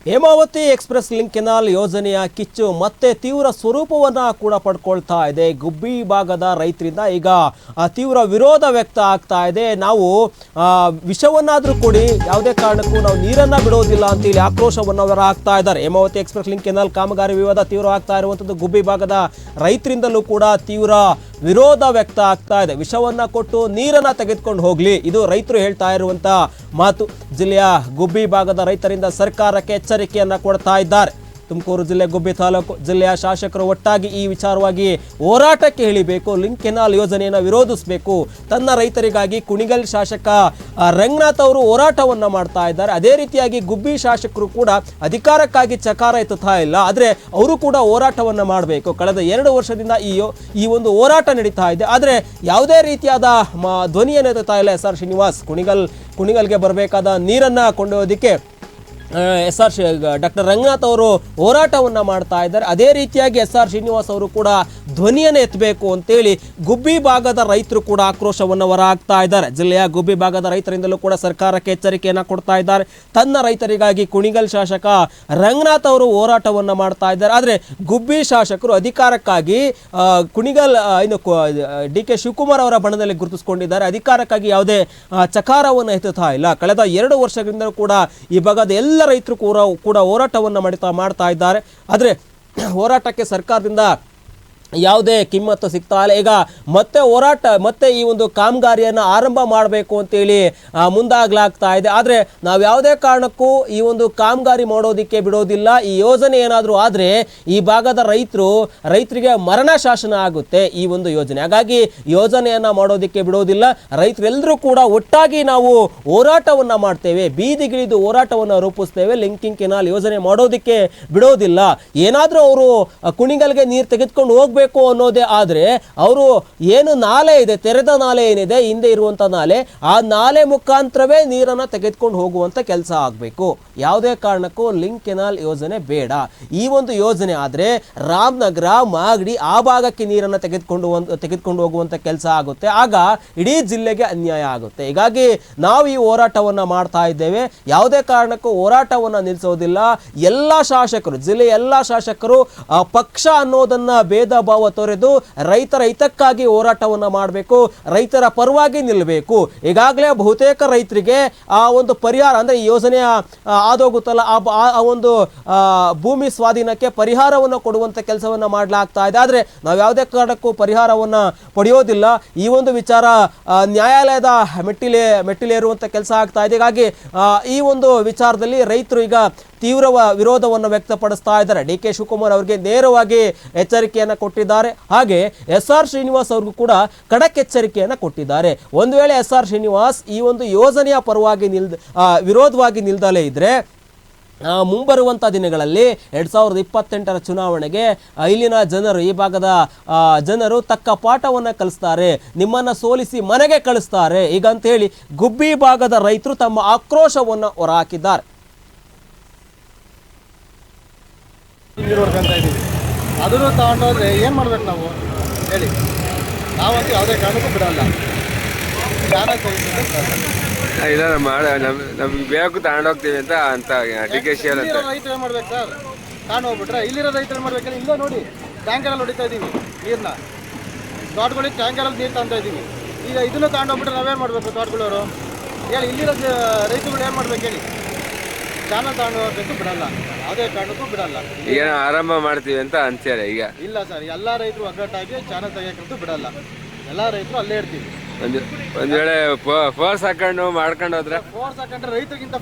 Hemavathi express link canal ಯೋಜನೆಯ ಕಿಚ್ಚು ಮತ್ತೆ ತೀವ್ರ ಸ್ವರೂಪವನ್ನು ಕೂಡ ಪಡ್ಕೊಳ್ತಾ ಇದೆ. ಗುಬ್ಬಿ ಭಾಗದ ರೈತರಿಂದ ಈಗ ತೀವ್ರ ವಿರೋಧ ವ್ಯಕ್ತ ಆಗ್ತಾ ಇದೆ. ನಾವು ವಿಷವನ್ನಾದರೂ ಕೊಡಿ, ಯಾವುದೇ ಕಾರಣಕ್ಕೂ ನಾವು ನೀರನ್ನು ಬಿಡೋದಿಲ್ಲ ಅಂತೇಳಿ ಆಕ್ರೋಶವನ್ನು ಅವರು ಹಾಕ್ತಾ ಇದ್ದಾರೆ. ಹೇಮಾವತಿ ಎಕ್ಸ್‌ಪ್ರೆಸ್ ಲಿಂಕ್ ಕೆನಾಲ್ ಕಾಮಗಾರಿ ವಿವಾದ ತೀವ್ರ ಆಗ್ತಾ ಇರುವಂಥದ್ದು ಗುಬ್ಬಿ ಭಾಗದ ರೈತರಿಂದಲೂ ಕೂಡ ತೀವ್ರ ವಿರೋಧ ವ್ಯಕ್ತ ಆಗ್ತಾ ಇದೆ. ವಿಷವನ್ನ ಕೊಟ್ಟು ನೀರನ್ನ ತೆಗೆದುಕೊಂಡು ಹೋಗ್ಲಿ, ಇದು ರೈತರು ಹೇಳ್ತಾ ಇರುವಂತ ಮಾತು. ಜಿಲ್ಲೆಯ ಗುಬ್ಬಿ ಭಾಗದ ರೈತರಿಂದ ಸರ್ಕಾರಕ್ಕೆ ಎಚ್ಚರಿಕೆಯನ್ನ ಕೊಡ್ತಾ ಇದ್ದಾರೆ. ತುಮಕೂರು ಜಿಲ್ಲೆ ಗುಬ್ಬಿ ತಾಲೂಕು ಜಿಲ್ಲೆಯ ಶಾಸಕರು ಒಟ್ಟಾಗಿ ಈ ವಿಚಾರವಾಗಿ ಹೋರಾಟಕ್ಕೆ ಇಳಿಬೇಕು, ಲಿಂಕ್ ಕೆನಾಲ್ ಯೋಜನೆಯನ್ನು ವಿರೋಧಿಸಬೇಕು. ತನ್ನ ರೈತರಿಗಾಗಿ ಕುಣಿಗಲ್ ಶಾಸಕ ರಂಗನಾಥ್ ಅವರು ಹೋರಾಟವನ್ನ ಮಾಡ್ತಾ ಇದ್ದಾರೆ. ಅದೇ ರೀತಿಯಾಗಿ ಗುಬ್ಬಿ ಶಾಸಕರು ಕೂಡ ಅಧಿಕಾರಕ್ಕಾಗಿ ಚಕಾರ ಎತ್ತುತ್ತಾ ಇಲ್ಲ, ಆದರೆ ಅವರು ಕೂಡ ಹೋರಾಟವನ್ನ ಮಾಡಬೇಕು. ಕಳೆದ 2 ವರ್ಷದಿಂದ ಈ ಒಂದು ಹೋರಾಟ ನಡೀತಾ ಇದೆ, ಆದರೆ ಯಾವುದೇ ರೀತಿಯಾದ ಧ್ವನಿಯನ್ನು ಎತ್ತುತ್ತಾ ಇಲ್ಲ SR ಶ್ರೀನಿವಾಸ್. ಕುಣಿಗಲ್ಗೆ ಬರಬೇಕಾದ ನೀರನ್ನ ಕೊಂಡೊಯ್ಯೋದಕ್ಕೆ ಡಾಕ್ಟರ್ ರಂಗನಾಥ್ ಅವರು ಹೋರಾಟವನ್ನು ಮಾಡ್ತಾ ಇದ್ದಾರೆ. ಅದೇ ರೀತಿಯಾಗಿ SR ಶ್ರೀನಿವಾಸ್ ಅವರು ಕೂಡ ಧ್ವನಿಯನ್ನು ಎತ್ತಬೇಕು ಅಂತೇಳಿ ಗುಬ್ಬಿ ಭಾಗದ ರೈತರು ಕೂಡ ಆಕ್ರೋಶವನ್ನು ಹೊರಹಾಕ್ತಾ ಇದ್ದಾರೆ. ಜಿಲ್ಲೆಯ ಗುಬ್ಬಿ ಭಾಗದ ರೈತರಿಂದಲೂ ಕೂಡ ಸರ್ಕಾರಕ್ಕೆ ಎಚ್ಚರಿಕೆಯನ್ನು ಕೊಡ್ತಾ ಇದ್ದಾರೆ. ತನ್ನ ರೈತರಿಗಾಗಿ ಕುಣಿಗಲ್ ಶಾಸಕ ರಂಗನಾಥ್ ಅವರು ಹೋರಾಟವನ್ನು ಮಾಡ್ತಾ ಇದ್ದಾರೆ. ಆದರೆ ಗುಬ್ಬಿ ಶಾಸಕರು ಅಧಿಕಾರಕ್ಕಾಗಿ ಕುಣಿಗಲ್ DK ಶಿವಕುಮಾರ್ ಅವರ ಬಣದಲ್ಲಿ ಗುರುತಿಸಿಕೊಂಡಿದ್ದಾರೆ. ಅಧಿಕಾರಕ್ಕಾಗಿ ಯಾವುದೇ ಚಕಾರವನ್ನು ಎತ್ತುತ್ತಾ ಇಲ್ಲ. ಕಳೆದ 2 ವರ್ಷಗಳಿಂದ ಕೂಡ ಈ ಭಾಗದ ಎಲ್ಲ ರೈತರು ಕೂಡ ಹೋರಾಟವನ್ನು ಮಾಡ್ತಾ ಇದ್ದಾರೆ. ಆದರೆ ಹೋರಾಟಕ್ಕೆ ಸರ್ಕಾರದಿಂದ ಯಾವುದೇ ಕಿಮ್ಮತ್ತು ಸಿಗ್ತಾ ಇಲ್ಲ. ಈಗ ಮತ್ತೆ ಈ ಒಂದು ಕಾಮಗಾರಿಯನ್ನು ಆರಂಭ ಮಾಡಬೇಕು ಅಂತೇಳಿ ಮುಂದಾಗಲಾಗ್ತಾ ಇದೆ. ಆದರೆ ನಾವು ಯಾವುದೇ ಕಾರಣಕ್ಕೂ ಈ ಒಂದು ಕಾಮಗಾರಿ ಮಾಡೋದಕ್ಕೆ ಬಿಡೋದಿಲ್ಲ. ಈ ಯೋಜನೆ ಏನಾದರೂ ಆದರೆ ಈ ಭಾಗದ ರೈತರಿಗೆ ಮರಣ ಶಾಸನ ಆಗುತ್ತೆ ಈ ಒಂದು ಯೋಜನೆ. ಹಾಗಾಗಿ ಯೋಜನೆಯನ್ನು ಮಾಡೋದಕ್ಕೆ ಬಿಡೋದಿಲ್ಲ. ರೈತರೆಲ್ಲರೂ ಕೂಡ ಒಟ್ಟಾಗಿ ನಾವು ಹೋರಾಟವನ್ನು ಮಾಡ್ತೇವೆ, ಬೀದಿಗಿಳಿದು ಹೋರಾಟವನ್ನು ರೂಪಿಸ್ತೇವೆ. ಲಿಂಕಿಂಗ್ ಕೆನಾಲ್ ಯೋಜನೆ ಮಾಡೋದಕ್ಕೆ ಬಿಡೋದಿಲ್ಲ. ಏನಾದರೂ ಅವರು ಕುಣಿಗಲ್ಗೆ ನೀರು ತೆಗೆದುಕೊಂಡು ಹೋಗ್ಬೇಕು ಅನ್ನೋದೇ ಆದರೆ ಅವರು ಏನು ನಾಲೆ ಇದೆ, ತೆರೆದ ನಾಲೆ ಏನಿದೆ, ಹಿಂದೆ ಇರುವಂತ ನಾಲೆ, ಆ ನಾಲೆ ಮುಖಾಂತರವೇ ನೀರನ್ನು ತೆಗೆದುಕೊಂಡು ಹೋಗುವಂತ ಕೆಲಸ ಆಗಬೇಕು. ಯಾವುದೇ ಕಾರಣಕ್ಕೂ ಲಿಂಕ್ ಕೆನಾಲ್ ಯೋಜನೆ ಬೇಡ. ಈ ಒಂದು ಯೋಜನೆ ಆದರೆ ರಾಮನಗರ, ಮಾಗಡಿ ಆ ಭಾಗಕ್ಕೆ ನೀರನ್ನು ತೆಗೆದುಕೊಂಡು ಹೋಗುವಂತ ಕೆಲಸ ಆಗುತ್ತೆ. ಆಗ ಇಡೀ ಜಿಲ್ಲೆಗೆ ಅನ್ಯಾಯ ಆಗುತ್ತೆ. ಹೀಗಾಗಿ ನಾವು ಈ ಹೋರಾಟವನ್ನು ಮಾಡ್ತಾ ಇದ್ದೇವೆ. ಯಾವುದೇ ಕಾರಣಕ್ಕೂ ಹೋರಾಟವನ್ನು ನಿಲ್ಲಿಸೋದಿಲ್ಲ. ಎಲ್ಲ ಶಾಸಕರು, ಜಿಲ್ಲೆಯ ಎಲ್ಲ ಶಾಸಕರು ಪಕ್ಷ ಅನ್ನೋದನ್ನ ಭೇದ ಭಾವ ತೊರೆದು ರೈತರ ಹಿತಕ್ಕಾಗಿ ಹೋರಾಟವನ್ನ ಮಾಡಬೇಕು, ರೈತರ ಪರವಾಗಿ ನಿಲ್ಲಬೇಕು. ಈಗಾಗಲೇ ಬಹುತೇಕ ರೈತರಿಗೆ ಆ ಒಂದು ಪರಿಹಾರ ಅಂದ್ರೆ ಈ ಯೋಜನೆಯ ಆದೋಗುತ್ತಲ್ಲ ಆ ಒಂದು ಭೂಮಿ ಸ್ವಾಧೀನಕ್ಕೆ ಪರಿಹಾರವನ್ನು ಕೊಡುವಂತ ಕೆಲಸವನ್ನ ಮಾಡಲಾಗ್ತಾ ಇದೆ. ಆದರೆ ನಾವು ಯಾವುದೇ ಕಾರಣಕ್ಕೂ ಪರಿಹಾರವನ್ನ ಪಡೆಯೋದಿಲ್ಲ. ಈ ಒಂದು ವಿಚಾರ ನ್ಯಾಯಾಲಯದ ಮೆಟ್ಟಿಲೇರುವಂತ ಕೆಲಸ ಆಗ್ತಾ ಇದೆ. ಹೀಗಾಗಿ ಈ ಒಂದು ವಿಚಾರದಲ್ಲಿ ರೈತರು ಈಗ ತೀವ್ರ ವಿರೋಧವನ್ನು ವ್ಯಕ್ತಪಡಿಸ್ತಾ ಇದ್ದಾರೆ. DK ಶಿವಕುಮಾರ್ ಅವರಿಗೆ ನೇರವಾಗಿ ಎಚ್ಚರಿಕೆಯನ್ನು ಕೊಟ್ಟಿದ್ದಾರೆ. ಹಾಗೆ SR ಶ್ರೀನಿವಾಸ್ ಅವ್ರಿಗೂ ಕೂಡ ಖಡಕ್ ಎಚ್ಚರಿಕೆಯನ್ನು ಕೊಟ್ಟಿದ್ದಾರೆ. ಒಂದು ವೇಳೆ SR ಶ್ರೀನಿವಾಸ್ ಈ ಒಂದು ಯೋಜನೆಯ ಪರವಾಗಿ ವಿರೋಧವಾಗಿ ನಿಲ್ದಲೇ ಇದ್ರೆ ಮುಂಬರುವಂಥ ದಿನಗಳಲ್ಲಿ 2028ರ ಚುನಾವಣೆಗೆ ಇಲ್ಲಿನ ಜನರು, ಈ ಭಾಗದ ಜನರು ತಕ್ಕ ಪಾಠವನ್ನು ಕಲಿಸ್ತಾರೆ, ನಿಮ್ಮನ್ನು ಸೋಲಿಸಿ ಮನೆಗೆ ಕಳಿಸ್ತಾರೆ ಈಗಂತ ಹೇಳಿ ಗುಬ್ಬಿ ಭಾಗದ ರೈತರು ತಮ್ಮ ಆಕ್ರೋಶವನ್ನು ಹೊರಹಾಕಿದ್ದಾರೆ. ನೀರು ಹೊಡ್ಕೊಂತ ಇದ್ದೀವಿ, ಅದನ್ನು ತಗೊಂಡೋದ್ರೆ ಏನು ಮಾಡ್ಬೇಕು ನಾವು ಹೇಳಿ? ನಾವಂತೂ ಯಾವುದೇ ಕಾರಣಕ್ಕೂ ಬಿಡಲ್ಲ. ಇಲ್ಲ ನಮ್ಗೆ ಬೇಕು ತಗೊಂಡೋಗ್ತೀವಿ ಅಂತ DKC ರೈತರು ಏನು ಮಾಡ್ಬೇಕು ಸರ್? ತಗೊಂಡು ಹೋಗ್ಬಿಟ್ರೆ ಇಲ್ಲಿರೋ ರೈತರು ಮಾಡ್ಬೇಕಂದ್ರೆ ಇಲ್ಲೇ ನೋಡಿ ಟ್ಯಾಂಕರಲ್ಲಿ ಹೊಡಿತಾ ಇದ್ದೀವಿ ನೀರನ್ನ, ತೋಟಗಳಿಗೆ ಟ್ಯಾಂಕರಲ್ಲಿ ನೀರು ತಗೊಂತ ಇದ್ದೀವಿ. ಈಗ ಇದನ್ನು ತಗೊಂಡೋಗ್ಬಿಟ್ರೆ ನಾವೇನು ಮಾಡಬೇಕು? ತೋಟಗಳವರು ಹೇಳಿ, ಇಲ್ಲಿರೋ ರೈತರುಗಳು ಏನು ಮಾಡ್ಬೇಕು ಹೇಳಿ? ಚಾನಲ್ ತಗೊಂಡು ಹೋಗ್ಬೇಕು, ಬಿಡಲ್ಲ, ಯಾವುದೇ ಕಾರಣಕ್ಕೂ ಬಿಡಲ್ಲ. ಈಗ ಆರಂಭ ಮಾಡ್ತೀವಿ ಅಂತ ಅಂತಾರೆ. ಈಗ ಇಲ್ಲ ಸರ್, ಎಲ್ಲ ರೈತರು ಒಗ್ಗಟ್ಟಾಗಿ ಚಾನಲ್ ತೆಗಿಯಕ್ಕಂತೂ ಬಿಡಲ್ಲ. ಎಲ್ಲ ರೈತರು ಅಲ್ಲೇ ಇರ್ತೀವಿ. ಒಂದ್ ವೇಳೆ ಫೋರ್ಸ್ ಹಾಕೊಂಡು ಮಾಡ್ಕೊಂಡು ಹೋದ್ರೆ, ಫೋರ್ಸ್ ಹಾಕೊಂಡ್ರೆ ರೈತರಿಗಿಂತ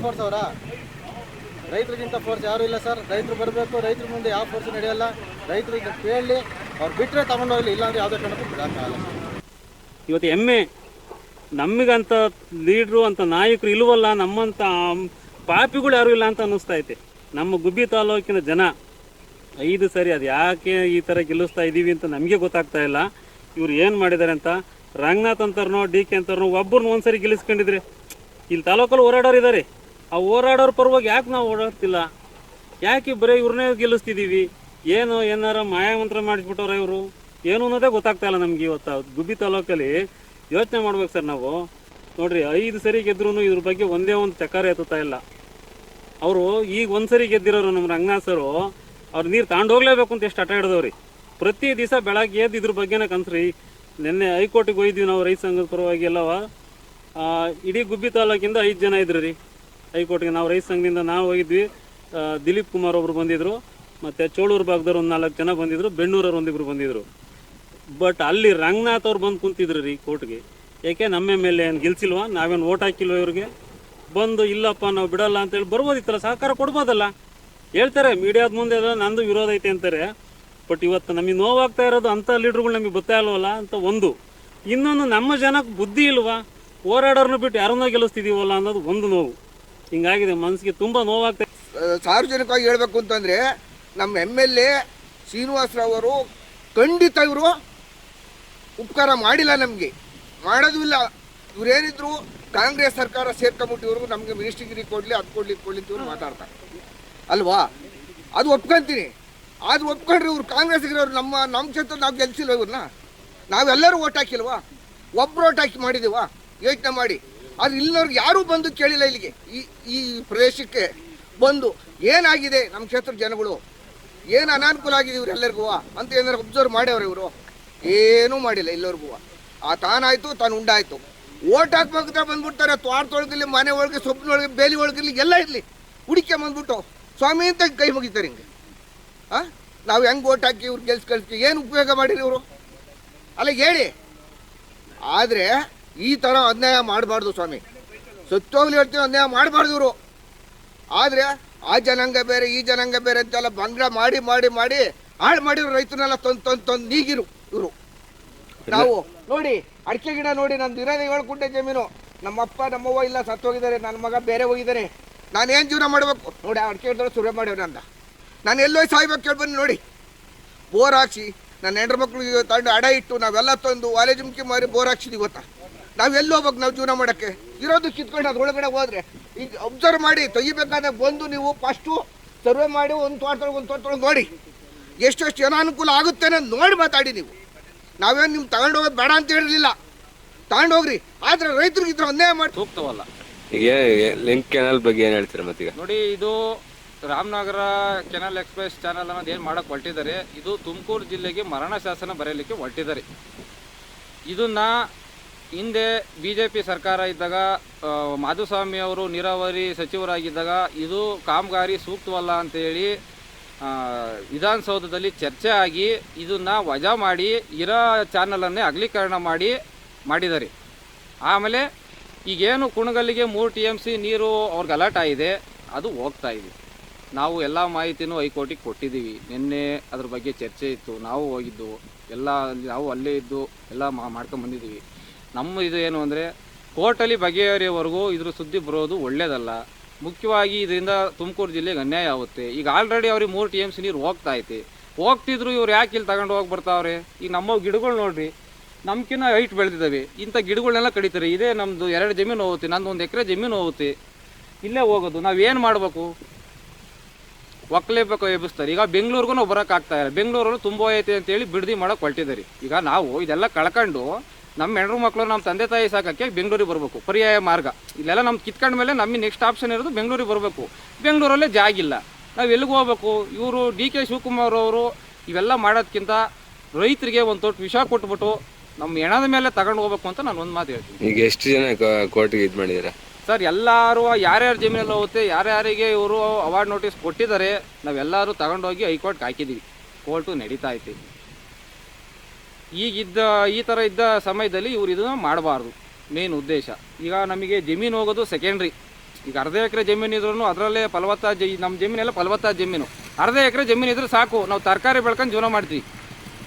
ಫೋರ್ಸ್ ಯಾರು ಇಲ್ಲ ಸರ್. ರೈತರು ಬರಬೇಕು, ರೈತರ ಮುಂದೆ ಯಾವ ಫೋರ್ಸ್ ನಡೆಯಲ್ಲ. ರೈತರಿಗೆ ಕೇಳಿ ಅವ್ರು ಬಿಟ್ಟರೆ ತಗೊಂಡೋಗ್ಲಿ, ಇಲ್ಲಾಂದ್ರೆ ಯಾವುದೇ ಕಾರಣಕ್ಕೂ ಬಿಡೋಕ್ಕಾಗಲ್ಲ. ಇವತ್ತು ಹೆಮ್ಮೆ, ನಮಗಂತ ಲೀಡ್ರು ಅಂತ ನಾಯಕರು ಇಲ್ವಲ್ಲ, ನಮ್ಮಂತ ಪಾಪಿಗಳು ಯಾರು ಇಲ್ಲ ಅಂತ ಅನ್ನಿಸ್ತಾ ಐತೆ. ನಮ್ಮ ಗುಬ್ಬಿ ತಾಲೂಕಿನ ಜನ 5 ಸರಿ ಅದು ಯಾಕೆ ಈ ಥರ ಗೆಲ್ಲಿಸ್ತಾ ಇದ್ದೀವಿ ಅಂತ ನಮಗೆ ಗೊತ್ತಾಗ್ತಾ ಇಲ್ಲ. ಇವ್ರು ಏನು ಮಾಡಿದ್ದಾರೆ ಅಂತ. ರಂಗನಾಥ್ ಅಂತಾರನೋ DK ಅಂತಾರನೋ ಒಬ್ಬರನ್ನ ಒಂದ್ಸರಿ ಗೆಲ್ಲಿಸ್ಕೊಂಡಿದ್ರೆ, ಇಲ್ಲಿ ತಾಲೂಕಲ್ಲಿ ಹೋರಾಡೋರು ಇದ್ದಾರೆ. ಆ ಹೋರಾಡೋರ ಪರವಾಗಿ ಯಾಕೆ ನಾವು ಓಡಾಡ್ತಿಲ್ಲ? ಯಾಕೆ ಬರೀ ಇವ್ರನ್ನೇ ಗೆಲ್ಲಿಸ್ತಿದ್ದೀವಿ? ಏನಾರ ಮಾಯಾಮಂತ್ರ ಮಾಡಿಸ್ಬಿಟ್ಟವ್ರ ಇವರು, ಏನು ಅನ್ನೋದೇ ಗೊತ್ತಾಗ್ತಾ ಇಲ್ಲ ನಮ್ಗೆ. ಇವತ್ತು ಗುಬ್ಬಿ ತಾಲೂಕಲ್ಲಿ ಯೋಚನೆ ಮಾಡ್ಬೇಕು ಸರ್ ನಾವು. ನೋಡ್ರಿ, 5 ಸರಿ ಗೆದ್ರೂ ಇದ್ರ ಬಗ್ಗೆ ಒಂದೇ ಒಂದು ಚಕಾರ ಎತ್ತುತ್ತಾ ಇಲ್ಲ. ಅವರು ಈಗ ಒಂದ್ಸರಿ ಗೆದ್ದಿರೋರು ನಮ್ಮ ರಂಗನಾಥ್ ಸರು, ಅವ್ರು ನೀರು ತಗೊಂಡೋಗ್ಲೇಬೇಕು ಅಂತ ಎಷ್ಟು ಹಠ ಹಿಡ್ದವ್ರಿ. ಪ್ರತಿ ದಿವಸ ಬೆಳಗ್ಗೆ ಎದ್ದು ಇದ್ರ ಬಗ್ಗೆನೇ ಕನ್ಸ್ರಿ. ನಿನ್ನೆ ಹೈಕೋರ್ಟಿಗೆ ಹೋಗಿದ್ವಿ ನಾವು ರೈತ ಸಂಘದ ಪರವಾಗಿ ಎಲ್ಲವ. ಇಡೀ ಗುಬ್ಬಿ ತಾಲೂಕಿಂದ 5 ಜನ ಇದ್ರು ರೀ ಹೈಕೋರ್ಟ್ಗೆ. ನಾವು ರೈತ ಸಂಘದಿಂದ ನಾವು ಹೋಗಿದ್ವಿ. ದಿಲೀಪ್ ಕುಮಾರ್ ಒಬ್ರು ಬಂದಿದ್ರು, ಮತ್ತು ಚೋಳೂರು ಭಾಗದವ್ರು ಒಂದು 4 ಜನ ಬಂದಿದ್ರು, ಬೆಣ್ಣೂರವ್ರು ಒಂದಿಬ್ರು ಬಂದಿದ್ರು. ಬಟ್ ಅಲ್ಲಿ ರಂಗನಾಥ್ ಅವ್ರು ಬಂದು ಕುಂತಿದ್ರು ರೀ ಕೋರ್ಟ್ಗೆ. ಯಾಕೆ ನಮ್ಮ ಮೇಲೆ ಏನು ಗೆಲ್ಸಿಲ್ವಾ, ನಾವೇನು ಓಟ್ ಹಾಕಿಲ್ವ ಇವ್ರಿಗೆ? ಬಂದು ಇಲ್ಲಪ್ಪ ನಾವು ಬಿಡಲ್ಲ ಅಂತೇಳಿ ಬರ್ಬೋದಿತ್ತಲ್ಲ, ಸಹಕಾರ ಕೊಡ್ಬೋದಲ್ಲ. ಹೇಳ್ತಾರೆ ಮೀಡಿಯಾದ ಮುಂದೆ ಎಲ್ಲ ನಂದು ವಿರೋಧ ಐತೆ ಅಂತಾರೆ. ಬಟ್ ಇವತ್ತು ನಮಗೆ ನೋವಾಗ್ತಾ ಇರೋದು ಅಂಥ ಲೀಡ್ರುಗಳು ನಮಗೆ ಗೊತ್ತೇ ಅಲ್ವಲ್ಲ ಅಂತ ಒಂದು. ಇನ್ನೊಂದು, ನಮ್ಮ ಜನಕ್ಕೆ ಬುದ್ಧಿ ಇಲ್ವಾ, ಹೋರಾಡೋರ್ನ ಬಿಟ್ಟು ಯಾರನ್ನೋ ಗೆಲ್ಲಿಸ್ತಿದೀವಲ್ಲ ಅನ್ನೋದು ಒಂದು ನೋವು. ಹಿಂಗಾಗಿದೆ, ಮನಸ್ಸಿಗೆ ತುಂಬ ನೋವಾಗ್ತಾ. ಸಾರ್ವಜನಿಕವಾಗಿ ಹೇಳಬೇಕು ಅಂತಂದರೆ ನಮ್ಮ MLA ಶ್ರೀನಿವಾಸರಾವ್ ಅವರು ಖಂಡಿತ ಇವರು ಉಪಕಾರ ಮಾಡಿಲ್ಲ, ನಮಗೆ ಮಾಡೋದು ಇಲ್ಲ. ಇವರೇನಿದ್ರು ಕಾಂಗ್ರೆಸ್ ಸರ್ಕಾರ ಸೇರ್ಕೊಂಬಿಟ್ಟಿವ್ರಿಗೂ ನಮಗೆ ಮಿನಿಸ್ಟ್ರಿಗಿರಿ ಕೊಡಲಿ, ಅದು ಕೊಡಲಿ ಅಂತ ಇವ್ರು ಮಾತಾಡ್ತಾರೆ ಅಲ್ವಾ? ಅದು ಒಪ್ಕೊಂತೀನಿ. ಆದ್ರೂ ಒಪ್ಕೊಂಡ್ರೆ ಇವ್ರು ಕಾಂಗ್ರೆಸ್ಗಿರೋರು ನಮ್ಮ ಕ್ಷೇತ್ರ ನಾವು ಗೆಲ್ಸಿಲ್ವ ಇವ್ರನ್ನ? ನಾವೆಲ್ಲರೂ ಓಟ್ ಹಾಕಿಲ್ವಾ? ಒಬ್ಬರು ಓಟ್ ಹಾಕಿ ಮಾಡಿದೀವಾ? ಯೋಚನೆ ಮಾಡಿ. ಆದ್ರೆ ಇಲ್ಲಿನವ್ರಿಗೆ ಯಾರೂ ಬಂದು ಕೇಳಿಲ್ಲ ಇಲ್ಲಿಗೆ, ಈ ಪ್ರದೇಶಕ್ಕೆ ಬಂದು ಏನಾಗಿದೆ ನಮ್ಮ ಕ್ಷೇತ್ರದ ಜನಗಳು, ಏನು ಅನಾನುಕೂಲ ಆಗಿದೆ ಇವರೆಲ್ಲರಿಗೂ ಅಂತ ಏನಾರು ಅಬ್ಸರ್ವ್ ಮಾಡ್ಯವ್ರೆ ಇವರು? ಏನೂ ಮಾಡಿಲ್ಲ ಇಲ್ಲವ್ರಿಗೂ. ತಾನಾಯ್ತು, ತಾನು ಉಂಡಾಯ್ತು. ಓಟ್ ಹಾಕ್ಬೇಕಾದ್ರೆ ಬಂದ್ಬಿಡ್ತಾರೆ, ತೋಟದೊಳಗಿರಲಿ, ಮನೆ ಒಳಗೆ, ಸೊಪ್ಪಿನೊಳಗೆ, ಬೇಲಿ ಒಳಗಿರಲಿ, ಎಲ್ಲ ಇರಲಿ, ಹುಡುಕೆ ಬಂದ್ಬಿಟ್ಟು ಸ್ವಾಮಿ ಅಂತ ಕೈ ಮುಗಿತಾರೆ ಹಿಂಗೆ. ನಾವು ಹೆಂಗೆ ಓಟ್ ಹಾಕಿ ಇವ್ರು ಕಳ್ಸಿ ಏನು ಉಪಯೋಗ ಮಾಡಿರಿ ಇವರು? ಅಲ್ಲ ಹೇಳಿ. ಆದರೆ ಈ ಥರ ಅನ್ಯಾಯ ಮಾಡಬಾರ್ದು ಸ್ವಾಮಿ, ಸತ್ತೋಗ್ಲಿ ಹೇಳ್ತೀವಿ, ಅನ್ಯಾಯ ಮಾಡಬಾರ್ದು ಇವರು. ಆದರೆ ಆ ಜನಾಂಗ ಬೇರೆ, ಈ ಜನಾಂಗ ಬೇರೆ ಅಂತೆಲ್ಲ ಬಂಗ್ರ ಮಾಡಿ ಮಾಡಿ ಮಾಡಿ ಹಾಳು ಮಾಡಿದ್ರು ರೈತರನ್ನೆಲ್ಲ ತಂದು ನೀಗಿರು ಇವರು. ನಾವು ನೋಡಿ ಅಡಿಕೆ ಗಿಡ ನೋಡಿ, ನಂದು ಇರೋದು 7 ಗುಂಟೆ ಜಮೀನು. ನಮ್ಮಪ್ಪ ನಮ್ಮವ್ವ ಇಲ್ಲ, ಸತ್ತೋಗಿದ್ದಾರೆ. ನನ್ನ ಮಗ ಬೇರೆ ಹೋಗಿದ್ದಾರೆ. ನಾನೇನು ಜೀವನ ಮಾಡಬೇಕು ನೋಡಿ? ಅಡಿಕೆ ಗಿಡದೊಳಗೆ ಸುರೇ ಮಾಡ್ಯವ್ರೆ ಅಂತ ನಾನು ಎಲ್ಲೋ ಸಾಯ್ಬೇಕು ಕೇಳ್ಬನ್ನಿ ನೋಡಿ. ಬೋರ್ ಹಾಕ್ಸಿ ನನ್ನ ಹೆಂಡ್ರ ಮಕ್ಳಿಗೆ ತಂದು ಅಡ ಇಟ್ಟು ನಾವೆಲ್ಲ ತಂದು ವಾಲೇಜುಮ್ಕಿ ಮಾರಿ ಬೋರ್ ಹಾಕ್ಸಿದ್ವಿ ಗೊತ್ತಾ? ನಾವು ಎಲ್ಲಿ ಹೋಗ್ಬೇಕು ನಾವು ಜೀವನ ಮಾಡೋಕ್ಕೆ? ಇರೋದು ಕಿತ್ಕೊಂಡು ಅದ್ರೊಳಗಡೆ ಹೋದರೆ ಈಗ ಅಬ್ಸರ್ವ್ ಮಾಡಿ ತೆಗಿಬೇಕಾದಾಗ ಬಂದು ನೀವು ಫಸ್ಟು ಸರ್ವೆ ಮಾಡಿ ಒಂದು ತೋಟದೊಳಗೆ ನೋಡಿ ಎಷ್ಟೆಷ್ಟು ಅನಾನುಕೂಲ ಆಗುತ್ತೆ ಅನ್ನೋದು ನೋಡಿ ಮಾತಾಡಿ. ನೀವು ನಾವೇನು ನಿಮ್ಗೆ ತಗೊಂಡೋಗೋದು ಬೇಡ ಅಂತ ಹೇಳಿರಲಿಲ್ಲ, ತಗೊಂಡೋಗ್ರಿ. ಆದರೆ ರೈತರಿಗೆ ಇದ್ರ ಅನ್ಯಾಯ ಮಾಡಿ ಸೂಕ್ತವಲ್ಲ. ಈಗ ಲಿಂಕ್ ಕೆನಲ್ ಬಗ್ಗೆ ಏನು ಹೇಳ್ತೀರಾ ಮತ್ತೀಗ? ನೋಡಿ, ಇದು ರಾಮನಗರ ಕೆನಲ್ ಎಕ್ಸ್ಪ್ರೆಸ್ ಚಾನಲ್ ಅನ್ನೋದು ಏನು ಮಾಡೋಕ್ಕೆ ಹೊರಟಿದ್ದಾರೆ, ಇದು ತುಮಕೂರು ಜಿಲ್ಲೆಗೆ ಮರಣ ಶಾಸನ ಬರೆಯಲಿಕ್ಕೆ ಹೊರಟಿದ್ದಾರೆ. ಇದನ್ನು ಹಿಂದೆ BJP ಸರ್ಕಾರ ಇದ್ದಾಗ ಮಾಧುಸ್ವಾಮಿ ಅವರು ನೀರಾವರಿ ಸಚಿವರಾಗಿದ್ದಾಗ ಇದು ಕಾಮಗಾರಿ ಸೂಕ್ತವಲ್ಲ ಅಂತೇಳಿ ವಿಧಾನಸೌಧದಲ್ಲಿ ಚರ್ಚೆ ಆಗಿ ಇದನ್ನು ವಜಾ ಮಾಡಿ ಇರೋ ಚಾನಲನ್ನೇ ಅಗಲೀಕರಣ ಮಾಡಿದ್ದಾರೆ. ಆಮೇಲೆ ಈಗೇನು ಕುಣಗಲ್ಲಿಗೆ 3 TMC ನೀರು ಅವ್ರಿಗೆ ಅಲರ್ಟ್ ಆಗಿದೆ, ಅದು ಹೋಗ್ತಾ ಇದೆ. ನಾವು ಎಲ್ಲ ಮಾಹಿತಿನೂ ಹೈಕೋರ್ಟಿಗೆ ಕೊಟ್ಟಿದ್ದೀವಿ. ನಿನ್ನೆ ಅದ್ರ ಬಗ್ಗೆ ಚರ್ಚೆ ಇತ್ತು, ನಾವು ಹೋಗಿದ್ದು, ಎಲ್ಲ ನಾವು ಅಲ್ಲೇ ಇದ್ದು ಎಲ್ಲ ಮಾಡ್ಕೊಂಬಂದಿದ್ದೀವಿ. ನಮ್ಮ ಇದು ಏನು ಅಂದರೆ ಕೋರ್ಟಲ್ಲಿ ಬಗೆಹರಿಯವರೆಗೂ ಇದ್ರ ಸುದ್ದಿ ಬರೋದು ಒಳ್ಳೆಯದಲ್ಲ. ಮುಖ್ಯವಾಗಿ ಇದರಿಂದ ತುಮಕೂರು ಜಿಲ್ಲೆಗೆ ಅನ್ಯಾಯ ಆಗುತ್ತೆ. ಈಗ ಆಲ್ರೆಡಿ ಅವ್ರಿಗೆ 3 TMC ನೀರು ಹೋಗ್ತಾ ಐತೆ. ಹೋಗ್ತಿದ್ರು ಇವ್ರು ಯಾಕೆ ಇಲ್ಲಿ ತಗೊಂಡು ಹೋಗಿ ಬರ್ತಾವ್ರೆ? ಈಗ ನಮ್ಮ ಗಿಡಗಳು ನೋಡ್ರಿ, ನಮ್ಕಿನ್ನ ಹೈಟ್ ಬೆಳೆದಿದ್ದಾವೆ. ಇಂಥ ಗಿಡಗಳನ್ನೆಲ್ಲ ಕಡಿತಾರೆ. ಇದೇ ನಮ್ಮದು 2 ಜಮೀನು ಹೋಗುತ್ತೆ, ನಂದು 1 ಎಕರೆ ಜಮೀನು ಹೋಗುತ್ತೆ. ಇಲ್ಲೇ ಹೋಗೋದು. ನಾವೇನು ಮಾಡಬೇಕು? ಒಕ್ಕಲೇಬೇಕು ಎಬ್ಬಿಸ್ತಾರೆ. ಈಗ ಬೆಂಗಳೂರಿಗೂ ನಾವು ಬರೋಕ್ಕಾಗ್ತಾ ಇಲ್ಲ. ಬೆಂಗಳೂರಲ್ಲಿ ತುಂಬ ಐತೆ ಅಂತೇಳಿ ಬಿಡದಿ ಮಾಡೋಕೆ ಹೊರಟಿದ್ದಾರೆ. ಈಗ ನಾವು ಇದೆಲ್ಲ ಕಳ್ಕೊಂಡು ನಮ್ಮ ಹೆಣ್ಣು ಮಕ್ಕಳು, ನಮ್ಮ ತಂದೆ ತಾಯಿ ಸಾಕಕ್ಕೆ ಬೆಂಗಳೂರಿಗೆ ಬರಬೇಕು, ಪರ್ಯಾಯ ಮಾರ್ಗ. ಇಲ್ಲೆಲ್ಲ ನಮ್ಮ ಕಿತ್ಕೊಂಡ ಮೇಲೆ ನಮಗೆ ನೆಕ್ಸ್ಟ್ ಆಪ್ಷನ್ ಇರೋದು ಬೆಂಗಳೂರಿಗೆ ಬರಬೇಕು. ಬೆಂಗಳೂರಲ್ಲೇ ಜಾಗಿಲ್ಲ, ನಾವು ಎಲ್ಲಿಗೆ ಹೋಗ್ಬೇಕು? ಇವರು DK ಶಿವಕುಮಾರ್ ಅವರು ಇವೆಲ್ಲ ಮಾಡೋದಕ್ಕಿಂತ ರೈತರಿಗೆ ಒಂದು ತೊಟ್ಟು ವಿಷ ಕೊಟ್ಬಿಟ್ಟು ನಮ್ಮ ಹೆಣದ ಮೇಲೆ ತಗೊಂಡು ಹೋಗ್ಬೇಕು ಅಂತ ನಾನು ಒಂದು ಮಾತು ಹೇಳ್ತೀನಿ. ಈಗ ಎಷ್ಟು ಜನ ಕೋರ್ಟಿಗೆ ಇದು ಮಾಡಿದ್ದೀರಾ ಸರ್? ಎಲ್ಲರೂ ಯಾರ್ಯಾರು ಜಮೀನೆಲ್ಲ ಹೋಗುತ್ತೆ, ಯಾರ್ಯಾರಿಗೆ ಇವರು ಅವಾರ್ಡ್ ನೋಟಿಸ್ ಕೊಟ್ಟಿದ್ದಾರೆ, ನಾವೆಲ್ಲರೂ ತಗೊಂಡೋಗಿ ಹೈಕೋರ್ಟ್ಗೆ ಹಾಕಿದ್ದೀವಿ. ಕೋರ್ಟು ನಡೀತಾ ಐತಿ. ಈ ಥರ ಇದ್ದ ಸಮಯದಲ್ಲಿ ಇವರು ಇದನ್ನು ಮಾಡಬಾರ್ದು. ಮೇನ್ ಉದ್ದೇಶ. ಈಗ ನಮಗೆ ಜಮೀನು ಹೋಗೋದು ಸೆಕೆಂಡ್ರಿ. ಈಗ ಅರ್ಧ ಎಕರೆ ಜಮೀನು ಇದ್ರೂ ಅದರಲ್ಲೇ ನಮ್ಮ ಜಮೀನೆಲ್ಲ ಫಲವತ್ತಾದ ಜಮೀನು. ಅರ್ಧ ಎಕರೆ ಜಮೀನು ಇದ್ರೆ ಸಾಕು, ನಾವು ತರಕಾರಿ ಬೆಳ್ಕೊಂಡು ಜೀವನ ಮಾಡ್ತೀವಿ.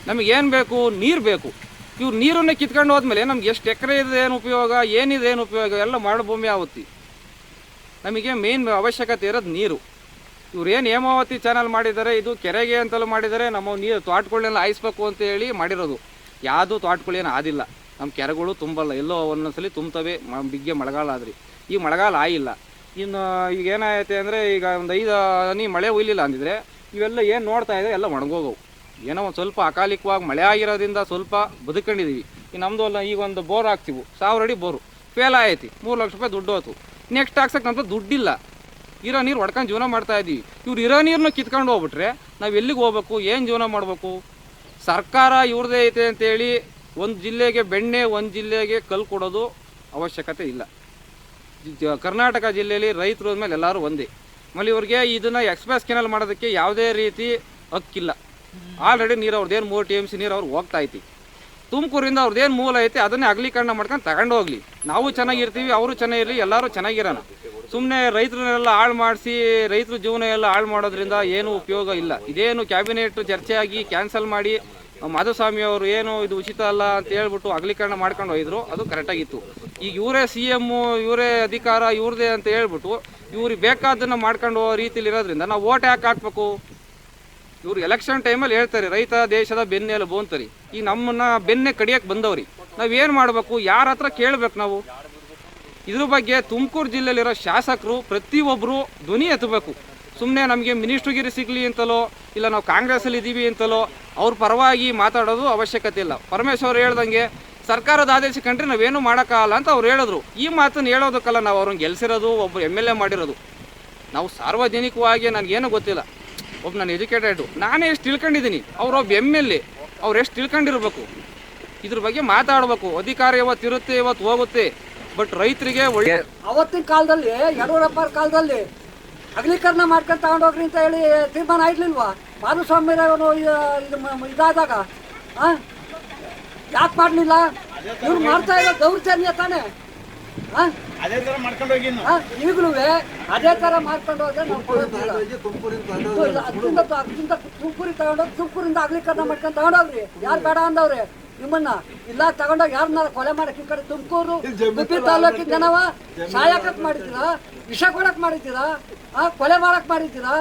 ನಮಗೇನು ಬೇಕು? ನೀರು ಬೇಕು. ಇವ್ರು ನೀರನ್ನೇ ಕಿತ್ಕೊಂಡು ಹೋದ್ಮೇಲೆ ನಮ್ಗೆ ಎಷ್ಟು ಎಕರೆ ಇದೆ ಏನು ಉಪಯೋಗ, ಏನಿದೆ ಏನು ಉಪಯೋಗ? ಎಲ್ಲ ಮಾಡಭೂಮಿ ಆವತ್ತಿ. ನಮಗೆ ಮೇನ್ ಅವಶ್ಯಕತೆ ಇರೋದು ನೀರು. ಇವ್ರು ಏನು ಹೇಮಾವತಿ ಚಾನಲ್ ಮಾಡಿದ್ದಾರೆ, ಇದು ಕೆರೆಗೆ ಅಂತಲೂ ಮಾಡಿದ್ದಾರೆ. ನಮ್ಮ ನೀರು ತೋಟಗಳನ್ನೆಲ್ಲ ಹಾಯಿಸ್ಬೇಕು ಅಂತ ಹೇಳಿ ಮಾಡಿರೋದು. ಯಾವುದೂ ತೋಟಗಳೇನು ಆದಿಲ್ಲ. ನಮ್ಮ ಕೆರೆಗಳು ತುಂಬಲ್ಲ, ಎಲ್ಲೋ ಒಂದೊಂದ್ಸಲಿ ತುಂಬ್ತವೆ ಬಿಗ್ಗೆ ಮಳೆಗಾಲ ಆದ್ರಿ. ಈ ಮಳೆಗಾಲ ಆಗಿಲ್ಲ. ಇನ್ನು ಈಗ ಏನಾಯ್ತು ಅಂದರೆ, ಈಗ ಒಂದು 5 ಹನಿ ಮಳೆ ಹುಯ್ಲಿಲ್ಲ ಅಂದಿದ್ರೆ ಇವೆಲ್ಲ ಏನು ನೋಡ್ತಾ ಇದ್ದಾರೆ ಎಲ್ಲ ಒಣಗೋಗವು. ಏನೋ ಒಂದು ಸ್ವಲ್ಪ ಅಕಾಲಿಕವಾಗಿ ಮಳೆ ಆಗಿರೋದ್ರಿಂದ ಸ್ವಲ್ಪ ಬದುಕೊಂಡಿದ್ದೀವಿ. ಈ ನಮ್ಮದು ಅಲ್ಲ, ಈಗ ಒಂದು ಬೋರ್ ಹಾಕ್ತೀವಿ, 1000 ಅಡಿ ಬೋರು ಫೇಲ್ ಆಯ್ತು, 3 ಲಕ್ಷ ರೂಪಾಯಿ ದುಡ್ಡು ಹೋಯ್ತು. ನೆಕ್ಸ್ಟ್ ಹಾಕ್ಸಕ್ಕೆ ನಮ್ಮ ದುಡ್ಡಿಲ್ಲ. ಇರೋ ನೀರು ಹೊಡ್ಕೊಂಡು ಜೀವನ ಮಾಡ್ತಾ ಇದ್ದೀವಿ. ಇವ್ರು ಇರೋ ನೀರನ್ನ ಕಿತ್ಕೊಂಡು ಹೋಗ್ಬಿಟ್ರೆ ನಾವು ಎಲ್ಲಿಗೆ ಹೋಗ್ಬೇಕು, ಏನು ಜೀವನ ಮಾಡಬೇಕು? ಸರ್ಕಾರ ಇವ್ರದೇ ಐತೆ ಅಂತೇಳಿ ಒಂದು ಜಿಲ್ಲೆಗೆ ಬೆಣ್ಣೆ, ಒಂದು ಜಿಲ್ಲೆಗೆ ಕಲ್ಲು ಕೊಡೋದು ಅವಶ್ಯಕತೆ ಇಲ್ಲ. ಕರ್ನಾಟಕ ಜಿಲ್ಲೆಯಲ್ಲಿ ರೈತರು ಮೇಲೆ ಎಲ್ಲರೂ ಒಂದೇ. ಆಮೇಲೆ ಇವ್ರಿಗೆ ಇದನ್ನು ಎಕ್ಸ್ಪ್ರೆಸ್ ಕೆನಲ್ ಮಾಡೋದಕ್ಕೆ ಯಾವುದೇ ರೀತಿ ಹಕ್ಕಿಲ್ಲ. ಆಲ್ರೆಡಿ ನೀರು ಅವ್ರದ್ದೇನು 3 TMC ನೀರು ಅವ್ರು ಹೋಗ್ತಾ ಐತಿ. ತುಮಕೂರಿಂದ ಅವ್ರದ್ದೇನು ಮೂಲ ಐತಿ ಅದನ್ನೇ ಅಗಲೀಕರಣ ಮಾಡ್ಕೊಂಡು ತಗೊಂಡು ಹೋಗ್ಲಿ. ನಾವು ಚೆನ್ನಾಗಿರ್ತೀವಿ, ಅವರು ಚೆನ್ನಾಗಿರಲಿ, ಎಲ್ಲರೂ ಚೆನ್ನಾಗಿರೋಣ. ಸುಮ್ಮನೆ ರೈತರನ್ನೆಲ್ಲ ಹಾಳು ಮಾಡಿಸಿ ರೈತರ ಜೀವನ ಎಲ್ಲ ಹಾಳು ಮಾಡೋದ್ರಿಂದ ಏನೂ ಉಪಯೋಗ ಇಲ್ಲ. ಇದೇನು ಕ್ಯಾಬಿನೆಟ್ ಚರ್ಚೆಯಾಗಿ ಕ್ಯಾನ್ಸಲ್ ಮಾಡಿ ಮಾಧುಸ್ವಾಮಿ ಅವರು ಏನು ಇದು ಉಚಿತ ಅಲ್ಲ ಅಂತ ಹೇಳ್ಬಿಟ್ಟು ಅಗಲೀಕರಣ ಮಾಡ್ಕೊಂಡು ಹೋಗಿದ್ರು, ಅದು ಕರೆಕ್ಟಾಗಿತ್ತು. ಈಗ ಇವರೇ CM, ಇವರೇ ಅಧಿಕಾರ ಇವ್ರದೇ ಅಂತ ಹೇಳ್ಬಿಟ್ಟು ಇವ್ರಿಗೆ ಬೇಕಾದನ್ನು ಮಾಡ್ಕೊಂಡು ಹೋಗೋ ರೀತಿಲಿ ಇರೋದ್ರಿಂದ ನಾವು ಓಟ್ ಯಾಕೆ ಹಾಕ್ಬೇಕು? ಇವ್ರು ಎಲೆಕ್ಷನ್ ಟೈಮಲ್ಲಿ ಹೇಳ್ತಾರೆ ರೈತ ದೇಶದ ಬೆನ್ನೆಲುಬು ಅಂತಾರೆ. ಈಗ ನಮ್ಮನ್ನ ಬೆನ್ನೆ ಕಡಿಯಕ್ಕೆ ಬಂದವ್ರಿ, ನಾವೇನು ಮಾಡಬೇಕು? ಯಾರ ಹತ್ರ ಕೇಳಬೇಕು ನಾವು? ಇದ್ರ ಬಗ್ಗೆ ತುಮಕೂರು ಜಿಲ್ಲೆಯಲ್ಲಿರೋ ಶಾಸಕರು ಪ್ರತಿಯೊಬ್ಬರು ಧ್ವನಿ ಎತ್ತಬೇಕು. ಸುಮ್ಮನೆ ನಮಗೆ ಮಿನಿಸ್ಟ್ರಿಗಿರಿ ಸಿಗಲಿ ಅಂತಲೋ ಇಲ್ಲ ನಾವು ಕಾಂಗ್ರೆಸ್ಸಲ್ಲಿ ಇದ್ದೀವಿ ಅಂತಲೋ ಅವ್ರ ಪರವಾಗಿ ಮಾತಾಡೋದು ಅವಶ್ಯಕತೆ ಇಲ್ಲ. ಪರಮೇಶ್ವರ್ ಹೇಳ್ದಂಗೆ ಸರ್ಕಾರದ ಆದೇಶ ಕಂಡ್ರೆ ನಾವೇನು ಮಾಡೋಕ್ಕಾಗಲ್ಲ ಅಂತ ಅವ್ರು ಹೇಳಿದ್ರು. ಈ ಮಾತನ್ನು ಹೇಳೋದಕ್ಕಲ್ಲ ನಾವು ಅವ್ರನ್ನ ಗೆಲ್ಸಿರೋದು, ಒಬ್ಬರು MLA ಮಾಡಿರೋದು. ನಾವು ಸಾರ್ವಜನಿಕವಾಗಿ ನನಗೇನು ಗೊತ್ತಿಲ್ಲ, ನಾನು ಎಜುಕೇಟೆಡು, ನಾನೇ ಎಷ್ಟು ತಿಳ್ಕೊಂಡಿದ್ದೀನಿ, ಅವರೊಬ್ಬ MLA, ಅವ್ರು ಎಷ್ಟು ತಿಳ್ಕೊಂಡಿರ್ಬೇಕು, ಇದ್ರ ಬಗ್ಗೆ ಮಾತಾಡಬೇಕು. ಅಧಿಕಾರ ಇವತ್ತು ಇರುತ್ತೆ, ಇವತ್ತು ಹೋಗುತ್ತೆ, ಬಟ್ ರೈತರಿಗೆ ಒಳ್ಳೆ ಅವತ್ತಿನ ಕಾಲದಲ್ಲಿ ಯಡಿಯೂರಪ್ಪ ಕಾಲದಲ್ಲಿ ಅಗಲೀಕರಣ ಮಾಡ್ಕೊಂಡು ತಗೊಂಡೋಗ್ರಿ ಅಂತ ಹೇಳಿ ತೀರ್ಮಾನ ಆಗಿರ್ಲಿಲ್ವಾ? ಮಾಧುಸ್ವಾಮಿ ಅವರು ಇದಾದಾಗ ಯಾಕೆ ಮಾಡಲಿಲ್ಲ? ಇವ್ರು ಮಾಡ್ತಾ ಇರೋ ದೌರ್ಜನ್ಯ ತಾನೇ. ಈಗಲೂ ಅದೇ ಥರ ಮಾಡ್ಕೊಂಡು ಹೋದ್ರೆ ನಾವು ಕೊಡೋದಿಲ್ಲ. ಅದರಿಂದ ತುಮಕೂರಿಗೆ ತಗೊಂಡೋಗಿ ತುಮಕೂರಿಂದ ಅಗಲೀಕರಣ ಮಾಡ್ಕೊಂಡು ತಗೊಂಡೋಗ್ರಿ. ಯಾರು ಬೇಡ ಅಂದವ್ರೆ ನಿಮ್ಮನ್ನ? ಇಲ್ಲ ತಗೊಂಡೋಗಿ ಯಾರನ್ನ ಕೊಲೆ ಮಾಡಕ್ಕೆ ಈ ಕಡೆ ತುಮಕೂರು ಗುಬ್ಬಿ ತಾಲೂಕಿನ ಜನವ ಸಾಯಕಕ್ಕೆ ಮಾಡಿದ್ದೀರಾ, ವಿಷ ಕೊಡಕ್ ಮಾಡಿದ್ದೀರಾ, ಕೊಲೆ ಮಾಡಕ್ ಮಾಡಿದ್ದೀರಾ?